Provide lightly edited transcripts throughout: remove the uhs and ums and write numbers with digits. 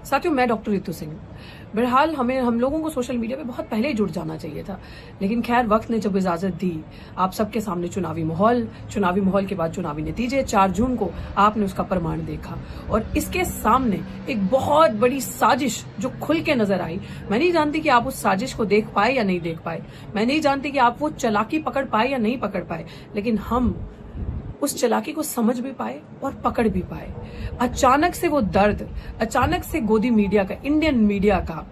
साथियों, मैं डॉक्टर रितु सिंह। बहरहाल हम लोगों को सोशल मीडिया पे बहुत पहले ही जुड़ जाना चाहिए था, लेकिन खैर वक्त ने जब इजाजत दी, आप सबके सामने चुनावी माहौल के बाद चुनावी नतीजे, 4 जून को आपने उसका प्रमाण देखा और इसके सामने एक बहुत बड़ी साजिश जो खुल के नजर आई। मैं नहीं जानती कि आप उस साजिश को देख पाए या नहीं देख पाए, मैं नहीं जानती कि आप वो चालाकी पकड़ पाए या नहीं पकड़ पाए, लेकिन हम उस चालाकी को समझ भी पाए और पकड़ भी पाए। अचानक से वो दर्द, अचानक से गोदी मीडिया का, इंडियन मीडिया का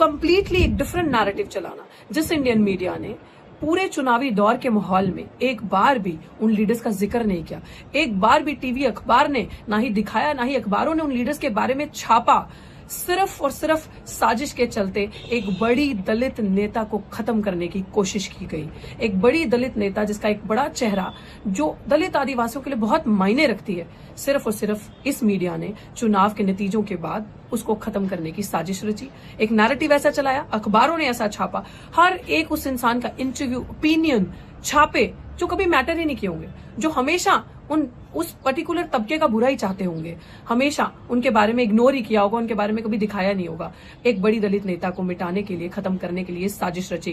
कंप्लीटली एक डिफरेंट नैरेटिव चलाना, जिस इंडियन मीडिया ने पूरे चुनावी दौर के माहौल में एक बार भी उन लीडर्स का जिक्र नहीं किया, एक बार भी टीवी अखबार ने ना ही दिखाया, ना ही अखबारों ने उन लीडर्स के बारे में छापा। सिर्फ और सिर्फ साजिश के चलते एक बड़ी दलित नेता को खत्म करने की कोशिश की गई। एक बड़ी दलित नेता जिसका एक बड़ा चेहरा, जो दलित आदिवासियों के लिए बहुत मायने रखती है, सिर्फ और सिर्फ इस मीडिया ने चुनाव के नतीजों के बाद उसको खत्म करने की साजिश रची। एक नैरेटिव ऐसा चलाया, अखबारों ने ऐसा छापा, हर एक उस इंसान का इंटरव्यू, ओपिनियन छापे जो कभी मैटर ही नहीं किए होंगे, जो हमेशा उस पर्टिकुलर तबके का बुरा ही चाहते होंगे, हमेशा उनके बारे में इग्नोर ही किया होगा, उनके बारे में कभी दिखाया नहीं होगा। एक बड़ी दलित नेता को मिटाने के लिए, खत्म करने के लिए साजिश रची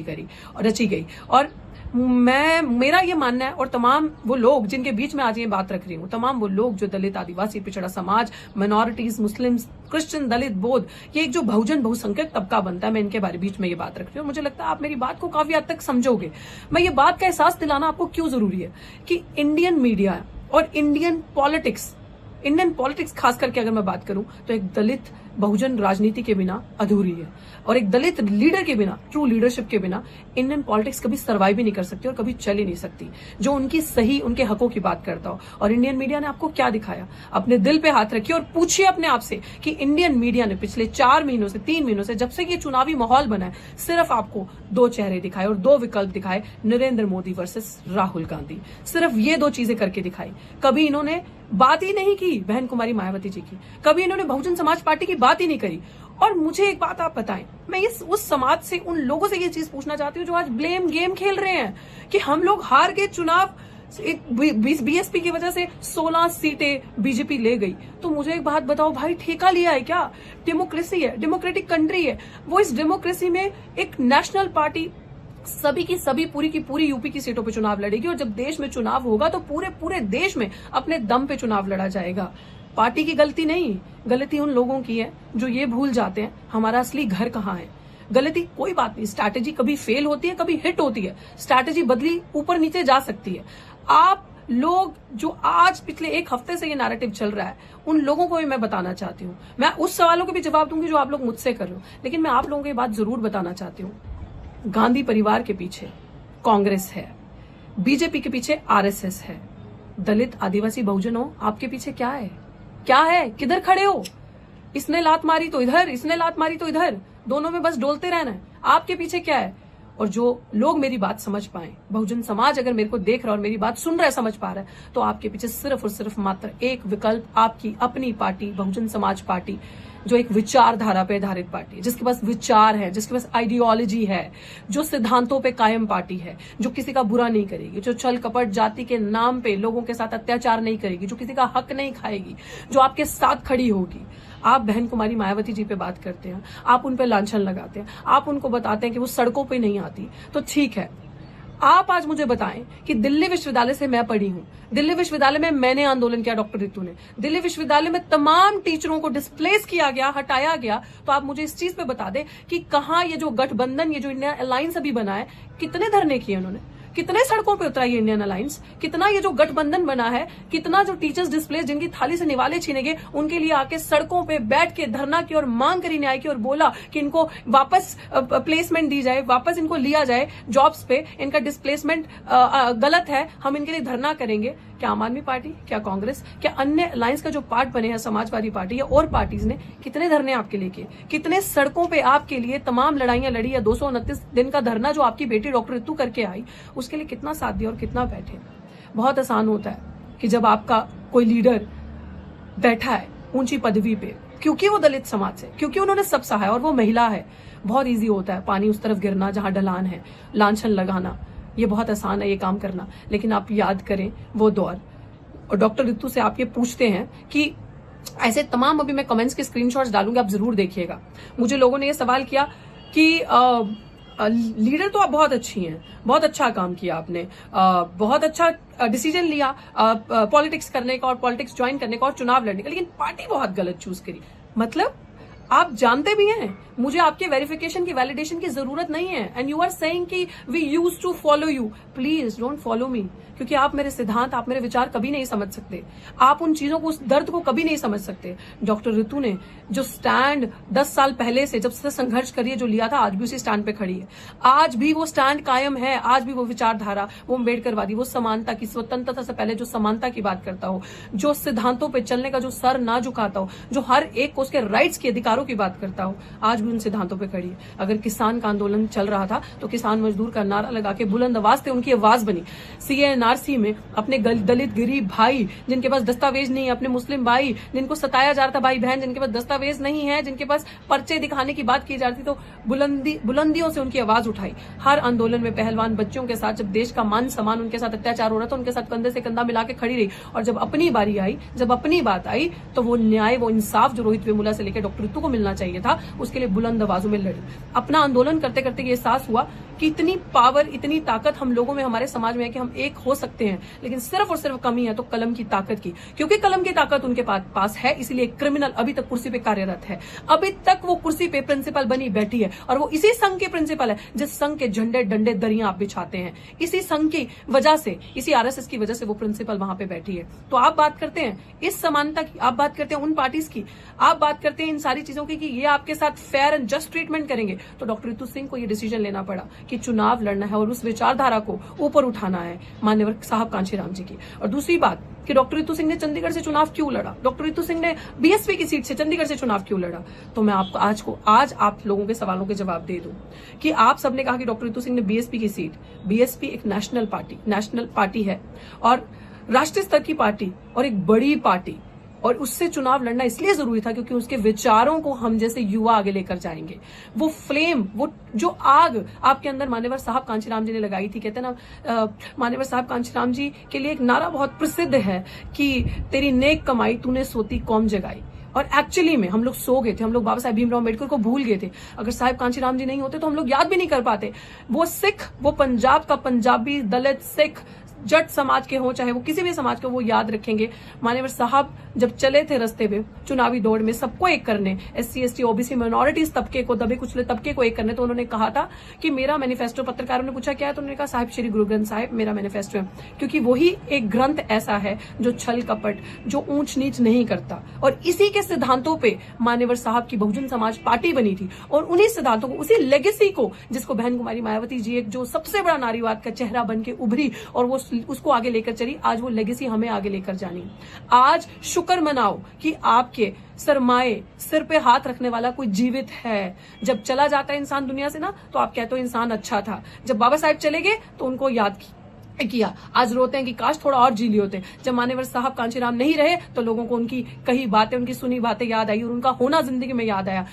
गई। और मेरा ये मानना है, और तमाम वो लोग जिनके बीच में आज ये बात रख रही हूँ, तमाम वो लोग जो दलित, आदिवासी, पिछड़ा समाज, माइनॉरिटीज, मुस्लिम्स, क्रिश्चियन, दलित, बौद्ध, ये एक जो बहुसंख्यक तबका बनता है, मैं इनके बारे बीच में ये बात रख रही हूँ। मुझे लगता है आप मेरी बात को काफी हद तक समझोगे। मैं ये बात का एहसास दिलाना आपको क्यों जरूरी है कि इंडियन मीडिया और इंडियन पॉलिटिक्स खास करके अगर मैं बात करूं तो एक दलित बहुजन राजनीति के बिना अधूरी है, और एक दलित लीडर के बिना, ट्रू लीडरशिप के बिना इंडियन पॉलिटिक्स कभी सर्वाइव ही नहीं कर सकती और कभी चल ही नहीं सकती, जो उनकी सही, उनके हकों की बात करता हो। और इंडियन मीडिया ने आपको क्या दिखाया? अपने दिल पे हाथ रखिए और पूछिए अपने आप से कि इंडियन मीडिया ने पिछले 3 महीनों से जब से ये चुनावी माहौल बना है, सिर्फ आपको 2 चेहरे दिखाए और 2 विकल्प दिखाए, नरेंद्र मोदी वर्सेस राहुल गांधी। सिर्फ ये 2 चीजें करके दिखाई। कभी इन्होंने बात ही नहीं की बहन कुमारी मायावती जी की, कभी इन्होंने बहुजन समाज पार्टी की बात ही नहीं करी। और मुझे एक बात आप बताएं, मैं उस समाज से, उन लोगों से ये चीज पूछना चाहती हूँ जो आज ब्लेम गेम खेल रहे हैं कि हम लोग हार गए चुनाव, बीएसपी की वजह से 16 सीटें बीजेपी ले गई। तो मुझे एक बात बताओ भाई, ठेका लिया है क्या? डेमोक्रेसी है, डेमोक्रेटिक कंट्री है वो। इस डेमोक्रेसी में एक नेशनल पार्टी सभी की सभी, पूरी की पूरी यूपी की सीटों पे चुनाव लड़ेगी, और जब देश में चुनाव होगा तो पूरे देश में अपने दम पे चुनाव लड़ा जाएगा। पार्टी की गलती नहीं, गलती उन लोगों की है जो ये भूल जाते हैं हमारा असली घर कहाँ है। गलती कोई बात नहीं, स्ट्रैटेजी कभी फेल होती है, कभी हिट होती है, स्ट्रैटेजी बदली ऊपर नीचे जा सकती है। आप लोग जो आज पिछले 1 हफ्ते से ये नैरेटिव चल रहा है, उन लोगों को भी मैं बताना चाहती हूँ। मैं उस सवालों के भी जवाब दूंगी जो आप लोग मुझसे कर रहे हो, लेकिन मैं आप लोगों को ये बात जरूर बताना चाहती हूँ, गांधी परिवार के पीछे कांग्रेस है, बीजेपी के पीछे आरएसएस है, दलित, आदिवासी, बहुजनों, आपके पीछे क्या है? क्या है? किधर खड़े हो? इसने लात मारी तो इधर, इसने लात मारी तो इधर, दोनों में बस डोलते रहना है। आपके पीछे क्या है? और जो लोग मेरी बात समझ पाए, बहुजन समाज अगर मेरे को देख रहा है और मेरी बात सुन रहा है, समझ पा रहा है, तो आपके पीछे सिर्फ और सिर्फ मात्र एक विकल्प, आपकी अपनी पार्टी, बहुजन समाज पार्टी, जो एक विचारधारा पे आधारित पार्टी है, जिसके पास विचार है, जिसके पास आइडियोलॉजी है, जो सिद्धांतों पे कायम पार्टी है, जो किसी का बुरा नहीं करेगी, जो छल कपट जाति के नाम पे लोगों के साथ अत्याचार नहीं करेगी, जो किसी का हक नहीं खाएगी, जो आपके साथ खड़ी होगी। आप बहन कुमारी मायावती जी पे बात करते हैं, आप उन पे लांछन लगाते हैं, आप उनको बताते हैं कि वो सड़कों पे नहीं आती, तो ठीक है। आप आज मुझे बताएं कि दिल्ली विश्वविद्यालय से मैं पढ़ी हूं, दिल्ली विश्वविद्यालय में मैंने आंदोलन किया, डॉक्टर रितु ने, दिल्ली विश्वविद्यालय में तमाम टीचरों को डिस्प्लेस किया गया, हटाया गया। तो आप मुझे इस चीज पे बता दें कि कहां ये जो गठबंधन, ये जो इंडिया अलायंस अभी बना है, कितने धरने किए उन्होंने, कितने सड़कों पे उतरा ये इंडियन अलायंस, कितना ये जो गठबंधन बना है, कितना जो टीचर्स डिस्प्लेस, जिनकी थाली से निवाले छीने गए, उनके लिए आके सड़कों पे बैठ के धरना की और मांग करी न्याय की और बोला कि इनको वापस प्लेसमेंट दी जाए, वापस इनको लिया जाए जॉब्स पे, इनका डिस्प्लेसमेंट गलत है, हम इनके लिए धरना करेंगे। क्या आम आदमी पार्टी, क्या कांग्रेस, क्या अन्य अलायंस का जो पार्ट बने हैं, समाजवादी पार्टी या और पार्टीज ने कितने धरने आपके लिए किए, कितने सड़कों पे आपके लिए तमाम लड़ाइयां लड़ी, या 229 दिन का धरना जो आपकी बेटी डॉक्टर रितु करके आई, उसके लिए कितना साथ दिया और कितना बैठे। बहुत आसान होता है कि जब आपका कोई लीडर बैठा है ऊंची पदवी पे, क्योंकि वो दलित समाज से, क्योंकि उन्होंने सब सहा है और वो महिला है, बहुत ईजी होता है पानी उस तरफ गिरना जहां ढलान है, लांछन लगाना, ये बहुत आसान है ये काम करना। लेकिन आप याद करें वो दौर, और डॉक्टर रितु से आप ये पूछते हैं कि ऐसे तमाम अभी मैं कमेंट्स के स्क्रीनशॉट्स डालूंगी, आप जरूर देखिएगा। मुझे लोगों ने ये सवाल किया कि लीडर तो आप बहुत अच्छी हैं, बहुत अच्छा काम किया आपने, बहुत अच्छा डिसीजन लिया पॉलिटिक्स करने का और पॉलिटिक्स ज्वाइन करने का और चुनाव लड़ने का, लेकिन पार्टी बहुत गलत चूज करी। मतलब आप जानते भी हैं मुझे आपके वेरिफिकेशन की वैलिडेशन की जरूरत नहीं है, एंड यू आर सेइंग कि we use to follow you. Please don't follow me, क्योंकि आप मेरे सिद्धांत, आप मेरे विचार कभी नहीं समझ सकते, आप उन चीजों को, उस दर्द को कभी नहीं समझ सकते। डॉक्टर ऋतु ने जो स्टैंड 10 साल पहले से जब से संघर्ष करिए जो लिया था, आज भी उसी स्टैंड पे खड़ी है, आज भी वो स्टैंड कायम है, आज भी वो विचारधारा, वो अम्बेडकरवादी, वो समानता की, स्वतंत्रता से पहले जो समानता की बात करता हो, जो सिद्धांतों पर चलने का जो सर ना झुकाता हो, जो हर एक को उसके राइट्स के अधिकारों की बात करता हो, आज भी उन सिद्धांतों पे खड़ी है। अगर किसान का आंदोलन चल रहा था तो किसान मजदूर का नारा लगा के बुलंद आवाज से उनकी आवाज बनी। सीएनआरसी में अपने दलित गरीब भाई जिनके पास दस्तावेज नहीं है, अपने मुस्लिम भाई जिनको सताया जा रहा था, भाई बहन जिनके पास दस्तावेज नहीं है, जिनके पास पर्चे दिखाने की बात की जाती, तो बुलंदियों से उनकी आवाज उठाई। हर आंदोलन में पहलवान बच्चों के साथ जब देश का मान सम्मान उनके साथ अत्याचार हो रहा था, उनके साथ कंधे से कंधा मिला के खड़ी रही, और जब अपनी बारी आई, जब अपनी बात आई, तो वो न्याय, वो इंसाफ जो रोहित वेमुला से लेकर डॉक्टर ऋतु को मिलना चाहिए था, उसके लिए बुलंद आवाजों में लड़ी। अपना आंदोलन करते करते ये एहसास हुआ कि इतनी पावर, इतनी ताकत हम लोगों में, हमारे समाज में है कि हम एक हो सकते हैं, लेकिन सिर्फ और सिर्फ कमी है तो कलम की ताकत की, क्योंकि कलम की ताकत उनके पास है, इसलिए क्रिमिनल अभी तक कुर्सी पे कार्यरत है, अभी तक वो कुर्सी पे प्रिंसिपल बनी बैठी है, और वो इसी संघ के प्रिंसिपल है जिस संघ के झंडे डंडे दरियां आप बिछाते हैं, इसी संघ की वजह से, इसी आरएसएस की वजह से वो प्रिंसिपल वहां पे बैठी है। तो आप बात करते हैं इस समानता की, आप बात करते हैं उन पार्टीज की, आप बात करते हैं इन सारी चीजों की कि ये आपके साथ फेयर एंड जस्ट ट्रीटमेंट करेंगे, तो डॉक्टर ऋतु सिंह को ये डिसीजन लेना पड़ा कि चुनाव लड़ना है और उस विचारधारा को ऊपर उठाना है मान्यवर साहब कांशीराम जी की। और दूसरी बात कि डॉक्टर ऋतु सिंह ने चंडीगढ़ से चुनाव क्यों लड़ा, डॉक्टर ऋतु सिंह ने बीएसपी की सीट से चंडीगढ़ से चुनाव क्यों लड़ा, तो मैं आपको आज आप लोगों के सवालों के जवाब दे दूं कि आप सबने कहा कि डॉक्टर ऋतु सिंह ने बीएसपी की सीट, बीएसपी एक नेशनल पार्टी है और राष्ट्रीय स्तर की पार्टी और एक बड़ी पार्टी, और उससे चुनाव लड़ना इसलिए जरूरी था क्योंकि उसके विचारों को हम जैसे युवा आगे लेकर जाएंगे। वो फ्लेम, वो जो आग आपके अंदर मान्यवर साहब कांशीराम जी ने लगाई थी, कहते ना मान्यवर साहब कांशीराम जी के लिए एक नारा बहुत प्रसिद्ध है कि तेरी नेक कमाई तूने सोती कौम जगाई, और एक्चुअली में हम लोग सो गए थे, हम लोग बाबा साहेब भीमराव अम्बेडकर को भूल गए थे। अगर साहिब कांशीराम जी नहीं होते तो हम लोग याद भी नहीं कर पाते। वो सिख, वो पंजाब का पंजाबी, दलित, सिख, जट समाज के हो चाहे वो किसी भी समाज के, वो याद रखेंगे मान्यवर साहब जब चले थे रास्ते पे चुनावी दौड़ में सबको एक करने, एससी एसटी ओबीसी माइनॉरिटीज तबके को, दबे कुचले तबके को एक करने, तो उन्होंने कहा था कि मेरा मैनिफेस्टो, पत्रकारों ने पूछा क्या है, तो उन्होंने कहा साहिब श्री गुरु ग्रंथ साहिब मेरा मैनिफेस्टो है, क्योंकि वही एक ग्रंथ ऐसा है जो छल कपट, जो ऊंच नीच नहीं करता, और इसी के सिद्धांतों पे मान्यवर साहब की बहुजन समाज पार्टी बनी थी, और उन्हीं सिद्धांतों को, उसी लेगेसी को, जिसको बहन कुमारी मायावती जी एक जो सबसे बड़ा नारीवाद का चेहरा बन के उभरी और वो उसको आगे लेकर चली, आज वो लेगेसी हमें आगे लेकर जानी। आज शुक्र मनाओ कि आपके सरमाए, सिर पे हाथ रखने वाला कोई जीवित है। जब चला जाता है इंसान दुनिया से ना, तो आप कहते हो इंसान अच्छा था। जब बाबा साहेब चले गए तो उनको याद किया, आज रोते हैं कि काश थोड़ा और जी लिए होते। जब मान्यवर साहब कांशीराम नहीं रहे तो लोगों को उनकी कही बातें, उनकी सुनी बातें याद आई और उनका होना जिंदगी में याद आया।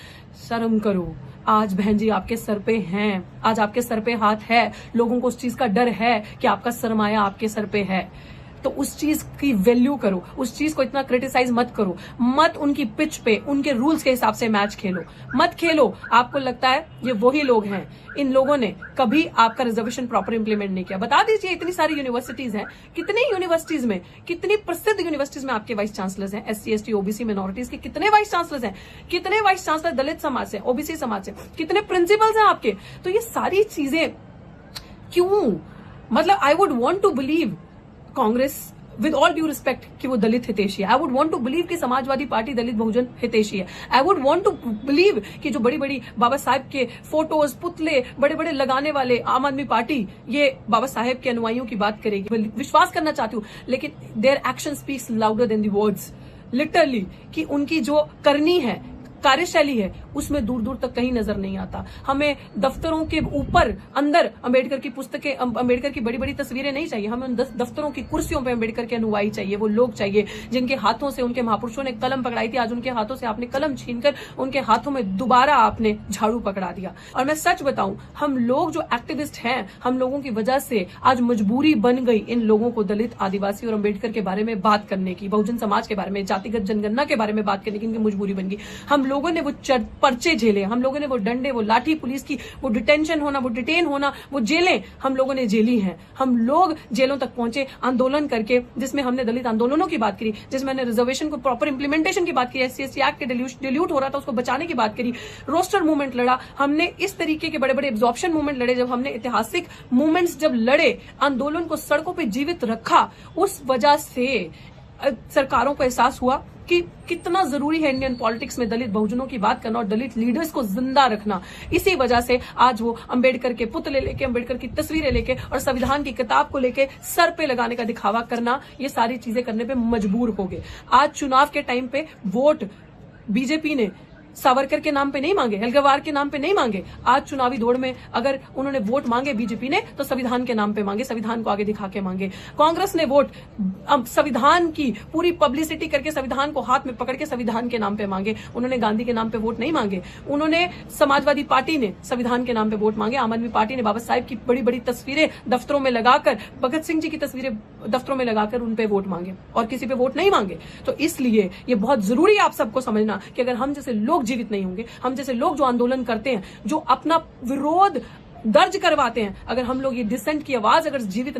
शर्म करो, आज बहन जी आपके सर पे हैं, आज आपके सर पे हाथ है, लोगों को उस चीज का डर है कि आपका सरमाया आपके सर पे है, तो उस चीज की वैल्यू करो, उस चीज को इतना क्रिटिसाइज मत करो, मत उनकी पिच पे उनके रूल्स के हिसाब से मैच खेलो, मत खेलो। आपको लगता है ये वही लोग हैं, इन लोगों ने कभी आपका रिजर्वेशन प्रॉपर इंप्लीमेंट नहीं किया। बता दीजिए इतनी सारी यूनिवर्सिटीज हैं, कितनी यूनिवर्सिटीज में, कितनी प्रसिद्ध यूनिवर्सिटीज में आपके वाइस चांसलर्स हैं, एससी एसटी ओबीसी माइनॉरिटीज के कितने वाइस चांसलर्स हैं, कितने वाइस चांसलर दलित समाज से, ओबीसी समाज से, कितने प्रिंसिपल्स हैं आपके। तो ये सारी चीजें क्यों, मतलब I would want to believe Congress with all due respect कि वो दलित हितैषी है, I would want to believe कि समाजवादी पार्टी दलित बहुजन हितैषी है, I would want to believe कि जो बड़ी बड़ी बाबा साहेब के फोटोज, पुतले बड़े बड़े लगाने वाले आम आदमी पार्टी ये बाबा साहेब के अनुयायियों की बात करेगी। विश्वास करना चाहती हूँ, लेकिन their action speaks louder than the words, literally, कि उनकी जो करनी है, कार्यशैली है उसमें दूर दूर तक कहीं नजर नहीं आता। हमें दफ्तरों के ऊपर अंदर अंबेडकर की पुस्तकें, अंबेडकर की बड़ी बड़ी तस्वीरें नहीं चाहिए। हमें उन दफ्तरों की कुर्सियों पर अंबेडकर के अनुयायी चाहिए, वो लोग चाहिए जिनके हाथों से उनके महापुरुषों ने कलम पकड़ाई थी, आज उनके हाथों से आपने कलम छीनकर उनके हाथों में दोबारा आपने झाड़ू पकड़ा दिया। और मैं सच बताऊं, हम लोग जो एक्टिविस्ट हैं, हम लोगों की वजह से आज मजबूरी बन गई इन लोगों को दलित, आदिवासी और अंबेडकर के बारे में बात करने की, बहुजन समाज के बारे में, जातिगत जनगणना के बारे में बात करने की इनकी मजबूरी बन गई। हम लोगों ने वो पर्चे झेले, हम लोगों ने वो डंडे, वो लाठी, पुलिस की वो डिटेंशन होना, वो डिटेन होना, वो जेलें हम लोगों ने झेली हैं। हम लोग जेलों तक पहुंचे आंदोलन करके, जिसमें हमने दलित आंदोलनों की बात करी, जिसमें हमने रिजर्वेशन को प्रॉपर इंप्लीमेंटेशन की बात की, SC/ST एक्ट के डिल्यूट हो रहा था उसको बचाने की बात करी, रोस्टर मूवमेंट लड़ा हमने, इस तरीके के बड़े बड़े एब्जॉर्प्शन मूवमेंट लड़े। जब हमने ऐतिहासिक मूवमेंट्स जब लड़े, आंदोलन को सड़कों पर जीवित रखा, उस वजह से सरकारों को एहसास हुआ कि कितना जरूरी है इंडियन पॉलिटिक्स में दलित बहुजनों की बात करना और दलित लीडर्स को जिंदा रखना। इसी वजह से आज वो अंबेडकर के पुतले लेके, अंबेडकर की तस्वीरें लेके और संविधान की किताब को लेके सर पे लगाने का दिखावा करना, ये सारी चीजें करने पे मजबूर हो गए। आज चुनाव के टाइम पे वोट बीजेपी ने सावरकर के नाम पे नहीं मांगे, हेलगवार के नाम पे नहीं मांगे। आज चुनावी दौड़ में अगर उन्होंने वोट मांगे बीजेपी ने, तो संविधान के नाम पे मांगे, संविधान को आगे दिखा के मांगे। कांग्रेस ने वोट संविधान की पूरी पब्लिसिटी करके, संविधान को हाथ में पकड़ के संविधान के नाम पे मांगे। उन्होंने गांधी के नाम पे वोट नहीं मांगे। उन्होंने समाजवादी पार्टी ने संविधान के नाम पे वोट मांगे। आम आदमी पार्टी ने बाबा साहब की बड़ी बड़ी तस्वीरें दफ्तरों में लगाकर, भगत सिंह जी की तस्वीरें दफ्तरों में लगाकर उन पे वोट मांगे और किसी पे वोट नहीं मांगे। तो इसलिए ये बहुत जरूरी है आप सबको समझना कि अगर हम जैसे लोग जीवित नहीं होंगे, हम जैसे लोग जो आंदोलन करते हैं, जो अपना विरोध दर्ज करवाते हैं, अगर हम लोग ये डिसेंट की आवाज अगर जीवित